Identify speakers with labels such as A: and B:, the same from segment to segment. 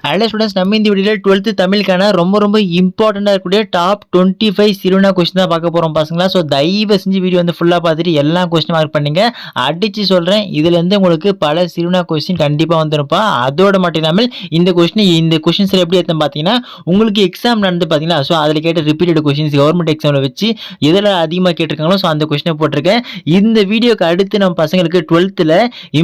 A: Hello students, நம்ம இந்த வீடியோவில் 12th தமிழுக்கான ரொம்ப இம்பார்ட்டண்டாக இருக்கக்கூடிய டாப் 25 சிறுவினா கொஸ்டின் தான் பார்க்க போகிறோம் பசங்களா. ஸோ தயவு செஞ்சு வீடியோ வந்து ஃபுல்லாக பார்த்துட்டு எல்லா கொஸ்டின் மார்க் பண்ணுங்க. அடித்து சொல்கிறேன், இதுலேருந்து உங்களுக்கு பல சிறுவினா கொஸ்டின் கண்டிப்பாக வந்துருப்பா. அதோட மட்டும் இல்லாமல் இந்த கொஸ்டின்ஸில் எப்படி எடுத்தோம் பார்த்தீங்கன்னா, உங்களுக்கு எக்ஸாம் நடந்து பார்த்தீங்கன்னா, ஸோ அதில் கேட்ட ரிப்பீட்டட் கொஸ்டின்ஸ் கவர்மெண்ட் எக்ஸாமில் வச்சு எதில் அதிகமாக கேட்டிருக்காங்களோ ஸோ அந்த கொஸ்டினை போட்டிருக்கேன். இந்த வீடியோக்கு அடுத்து நம்ம பசங்களுக்கு 12th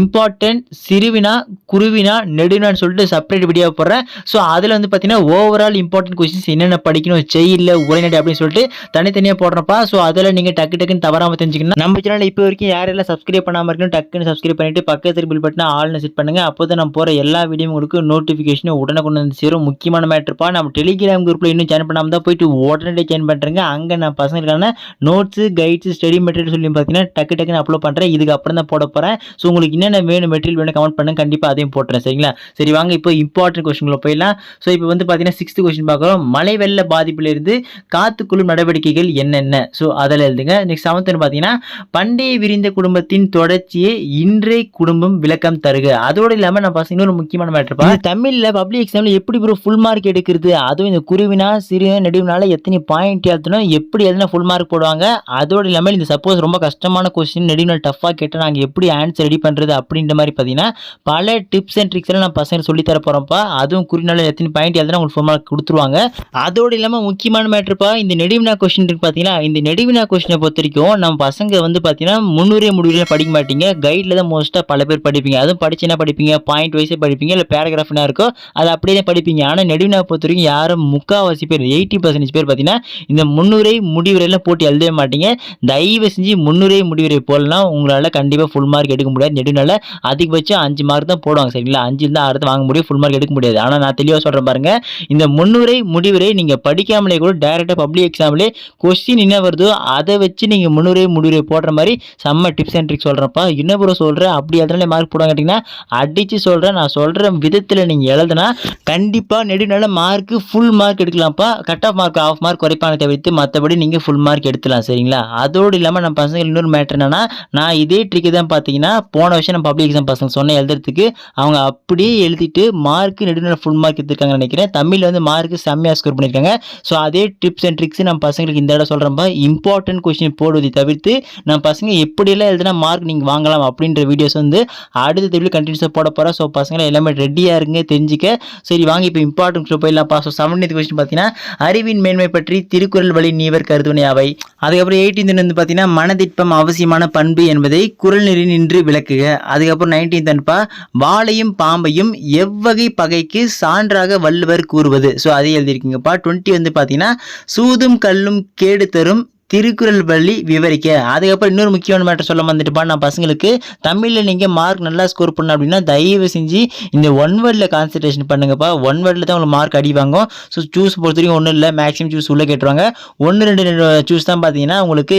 A: இம்பார்ட்டன்ட் சிறுவினா, குருவினா, நெடுவினான்னு சொல்லிட்டு செப்பரேட் வீடியோ போடுறேன். ஸோ அதில் வந்து பார்த்தீங்கன்னா ஓவரால் இம்பார்ட்டன்ட் கொஸ்டின்ஸ் என்னென்ன படிக்கணும், செய்யல, உரைநடை அப்படின்னு சொல்லிட்டு தனித்தனியாக போடுறப்பா. ஸோ அதில் நீங்கள் டக்குன்னு தவறாமல் தெரிஞ்சுக்கணும். நம்ம சேனல் இப்போ வரைக்கும் யாரெல்லாம் சப்ஸ்கிரைப் பண்ணாமல் இருக்கணும் டக்குன்னு சப்ஸ்கிரைப் பண்ணிட்டு பக்கத்தில் பில் பட்டனை ஆல்னு செட் பண்ணுங்க. அப்போ தான் நம்ம போகிற எல்லா வீடியோ உங்களுக்கு நோட்டிஃபிகேஷன் உடனே கொண்டு வந்து சேரும். முக்கியமான மேட்டர்ப்பா, நம்ம டெலிகிராம் குரூப்பில் இன்னும் ஜாயின் பண்ணாமல் தான் போயிட்டு உடனே ஜாயின் பண்ணுறேங்க. அங்கே நான் பசங்களுக்கான நோட்ஸு, கைட்ஸு, ஸ்டடி மெட்டீரியல் சொல்லி பார்த்தீங்கன்னா டக்குன்னு அப்லோட் பண்ணுறேன். இதுக்கு அப்புறம் தான் போட போகிறேன். ஸோ உங்களுக்கு என்னென்ன வேணும், மெட்டீரியல் வேணும் கமெண்ட் பண்ணுங்க, கண்டிப்பாக அதையும் போட்டுறேன். சரிங்களா? சரி வாங்க இப்போ இம்பார்ட்டன்ட் கொஸ்டின்ல போயிடலாம். ஸோ இப்போ வந்து பார்த்தீங்கன்னா 6th கொஸ்டின் பார்க்குறோம். மழை வெள்ள பாதிப்பிலிருந்து காத்துக்கொள்ளும் நடவடிக்கைகள் என்னென்ன? ஸோ அதில் எழுதுங்க. நெக்ஸ்ட் 7th பார்த்தீங்கன்னா பண்டைய விரிந்த குடும்பத்தின் தொடர்ச்சியை இன்றைய குடும்பம் விளக்கம் தருக. அதோடு இல்லாமல் நான் பசங்க ஒரு முக்கியமான மேட்டர்ப்பா, தமிழில் பப்ளிக் எக்ஸாமில் எப்படி ப்ரோ ஃபுல் மார்க் எடுக்கிறது, அதுவும் இந்த குருவினா, சிறுவினா, நெடுவினால எத்தனை பாயிண்ட் எழுதணும், எப்படி எழுதினா ஃபுல் மார்க் போடுவாங்க. அதோடு இல்லாமல் இந்த சப்போஸ் ரொம்ப கஷ்டமான கொஸ்டின் நெடுவினால் டஃபாக கேட்டால் நாங்கள் எப்படி ஆன்சர் ரெடி பண்ணுறது அப்படின்ற மாதிரி பார்த்தீங்கன்னா பல டிப்ஸ் அண்ட் ட்ரிக்ஸ் எல்லாம் நான் பசங்க சொல்லி தர போகிறோம்ப்பா. அதுவும் குறினால எத்தனை பாயிண்ட் எழுதுனா உங்களுக்கு ஃபுல் மார்க் கொடுத்துருவாங்க. அதோடு இல்லாமல் முக்கியமான மேட்டர்ப்பா, இந்த நெடுவினா கொஸ்டின் இருக்கு பார்த்தீங்கன்னா, இந்த நெடுவினா கொஸ்டினை பொறுத்த வரைக்கும் நம்ம பசங்க வந்து பார்த்தீங்கன்னா முன்னுரை முடிவுரையில் படிக்க மாட்டீங்க, கைடில் தான் மோஸ்ட்டாக பல பேர் படிப்பீங்க. அதுவும் படிச்சு என்ன படிப்பீங்க, பாயிண்ட் வைஸே படிப்பீங்க, இல்லை பேராகிராஃப் என்ன இருக்கோ அதை அப்படியே தான் படிப்பீங்க. ஆனால் நெடுவினா பொறுத்த வரைக்கும் யாரும் முக்கால்வாசி பேர் 80% பேர் பார்த்தீங்கன்னா இந்த முன்னுரை முடிவுரையெல்லாம் போட்டு எழுதவே மாட்டீங்க. தயவு செஞ்சு முன்னுரை முடிவுரை போடலாம், உங்களால் கண்டிப்பாக ஃபுல் மார்க் எடுக்க முடியாது. நெடுவினால அதிகபட்சம் 5 மார்க் தான் போடுவாங்க. சரிங்களா? 5 தான் 6 வாங்க முடியும், ஃபுல் மார்க் எடுக்க முடியாது. ஆனால் நான் தெளிவாக சொல்கிறேன் பாருங்க, இந்த முன்னுரை முடிவுரை நீங்கள் படிக்காமலே கூட டைரெக்டாக பப்ளிக் எக்ஸாம்லேயே கொஸ்டின் என்ன வருதோ அதை வச்சு நீங்கள் முன்னுரை முடிவுரை போடுற மாதிரி செம்ம டிப்ஸ் அண்ட் ட்ரிக்ஸ் சொல்கிறப்பா. என்ன ப்ரோ சொல்கிறேன், அப்படி அதனால மார்க் போடுவாங்க கேட்டிங்கன்னா அடித்து சொல்கிறேன். நான் சொல்கிற விதத்தில் நீங்கள் எழுதுனா கண்டிப்பாக நெடுநாள மார்க்கு ஃபுல் மார்க் எடுக்கலாம்ப்பா. Cut off mark off mark குறைப்பான தவிர்த்து மற்றபடி நீங்கள் ஃபுல் மார்க் எடுத்துலாம். சரிங்களா? அதோடு இல்லாமல் நம்ம பசங்க இன்னொரு மேட்டர் என்னன்னா, நான் இதே ட்ரிக்கு தான் பார்த்தீங்கன்னா போன வருஷம் நம்ம பப்ளிக் எக்ஸாம் பசங்க சொன்ன எழுதுறதுக்கு அவங்க அப்படியே எழுதிட்டு மார்க்கு நெடுநாள ஃபுல் மார்க் எடுத்துருக்காங்கன்னு நினைக்கிறேன். தமிழில் வந்து மார்க்கு செம்மையாக ஸ்கோர் பண்ணியிருக்காங்க. ஸோ அதே டிப்ஸ் அண்ட் ட்ரிக்ஸ் நம்ம பசங்களுக்கு இந்த இடம் சொல்கிறப்ப இம்பார்ட்டன்ட் கொஸ்டின் போடுவதை தவிர்த்து நம்ம பசங்க எப்படியெல்லாம் எழுதுனா மார்க் நீங்கள் வாங்கலாம் அப்படின்ற வீடியோஸ் வந்து அடுத்த தெளிவில் கண்டினியூஸாக போட போகிறோம். ஸோ பசங்களை எல்லாமே ரெடியாக இருங்க தெரிஞ்சிக்க. சரி வாங்க இப்போ இம்பார்ட்டன்ட் போயிடலாம்ப்பா. ஸோ 7th கொஸ்டின் பார்த்தீங்கன்னா அறிவின் மேன்மை பற்றி திருக்குறள் வழி நீவர் கருதுனை அவை. அதுக்கப்புறம் 18th வந்து பார்த்தீங்கன்னா மனதிற்பம் அவசியமான பண்பு என்பதை குறள் நெறி நின்று விளக்குக. அதுக்கப்புறம் 19th வாளையும் பாம்பையும் எவ்வகை பகைக்கு சான்றாக வள்ளுவர் கூறுவது. ஸோ அதை எழுதியிருக்கீங்கப்பா. 20 வந்து பார்த்தீங்கன்னா சூதும் கல்லும் கேடு தரும் திருக்குறள் வழி விவரிக்க. அதுக்கப்புறம் இன்னொரு முக்கியமான மேட்டர் சொல்ல வந்துட்டுப்பா, நான் பசங்களுக்கு தமிழில் நீங்கள் மார்க் நல்லா ஸ்கோர் பண்ண அப்படின்னா தயவு செஞ்சு இந்த ஒன் வேர்டில் கான்சன்ட்ரேஷன் பண்ணுங்கப்பா. ஒன் வேர்டில் தான் உங்களுக்கு மார்க் அடி வாங்கும். ஸோ சூஸ் பொறுத்த வரைக்கும் ஒன்றும் இல்லை, மேக்ஸிமம் சூஸ் உள்ளே கேட்டுருவாங்க. 1-2 சூஸ் தான் பார்த்தீங்கன்னா உங்களுக்கு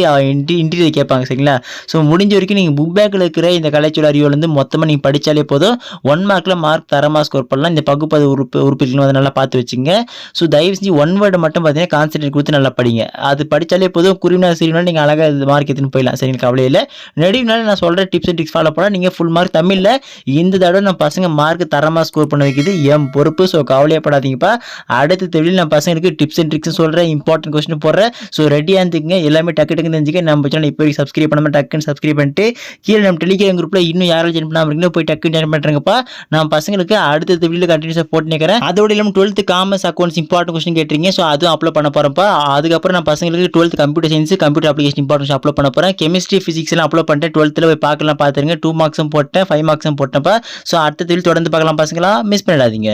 A: இன்டீரியர் கேட்பாங்க. சரிங்களா? ஸோ முடிஞ்ச வரைக்கும் நீங்கள் புக் பேக்கில் இருக்கிற இந்த கலைச்சொல் அறிவுலேருந்து மொத்தமாக நீங்கள் படித்தாலே போதும் 1 மார்க்கில் மார்க் தரமாக ஸ்கோர் பண்ணலாம். இந்த பகுப்பது உறுப்புகளும் அதை நல்லா பார்த்து வச்சுங்க. ஸோ தயவு செஞ்சு ஒன் வேர்டை மட்டும் பார்த்தீங்கன்னா கான்சன்ட்ரேட் கொடுத்து நல்லா படிங்க. அது படித்தாலே போதும். குருவினா சிறுவினால் நீங்கள் அழகாக மார்க் எடுத்துன்னு போயிடலாம். சரிங்க, கவலை இல்லை. நெடுவினால் நான் சொல்கிற டிப்ஸ் அண்ட் ட்ரிக்ஸ் ஃபாலோ பண்ணால் நீங்கள் ஃபுல் மார்க் தமிழில் இந்த தடவை நான் பசங்க மார்க் தரமாக ஸ்கோர் பண்ண வைக்கிது என் பொறுப்பு. ஸோ கவலையப்படாதீங்கப்பா. அடுத்த தெளிவில் நான் பசங்களுக்கு டிப்ஸ் அண்ட் ட்ரிக்ஸ் சொல்கிறேன், இம்பார்ட்டன்ட் கொஸ்டின் போடுறேன். ஸோ ரெடியாக இருந்துங்க, எல்லாமே டக்கு தெரிஞ்சுக்க. நம்ம சேனல் இப்போ சப்ஸ்கிரைப் பண்ணாமல் டக்குன்னு சப்ஸ்கிரைப் பண்ணிட்டு கீழே நம்ம டெலிகிராம் குரூப்பில் இன்னும் யாராலும் ஜாயின் பண்ணாமல் இருக்கீங்களோ போய் டக்குன்னு ஜாயின் பண்ணுறேங்கப்பா. நான் பசங்களுக்கு அடுத்த தெளிவில் கண்டினியூஸாக போட்டு நிற்கிறேன். அதோடு இல்லாமல் 12th commerce accounts important question கேட்டிருக்கீங்க. ஸோ அதுவும் அப்லோட் பண்ண போகிறப்பா. அதுக்கப்புறம் நான் பசங்களுக்கு 12th computer science computer application importance upload பண்ண போகிறேன். கெமிஸ்ட்ரி ஃபிசிக்ஸ் எல்லாம் அப்லோட் பண்ணிட்டு 12th போய் பார்க்கலாம், பார்த்துருங்க. 2 மார்க்ஸும் போட்டேன், 5 மார்க்ஸும் போட்டேன்ப்பா. ஸோ அடுத்த தொடர்ந்து பார்க்கலாம் பசங்களா, மிஸ் பண்ணிடாதீங்க.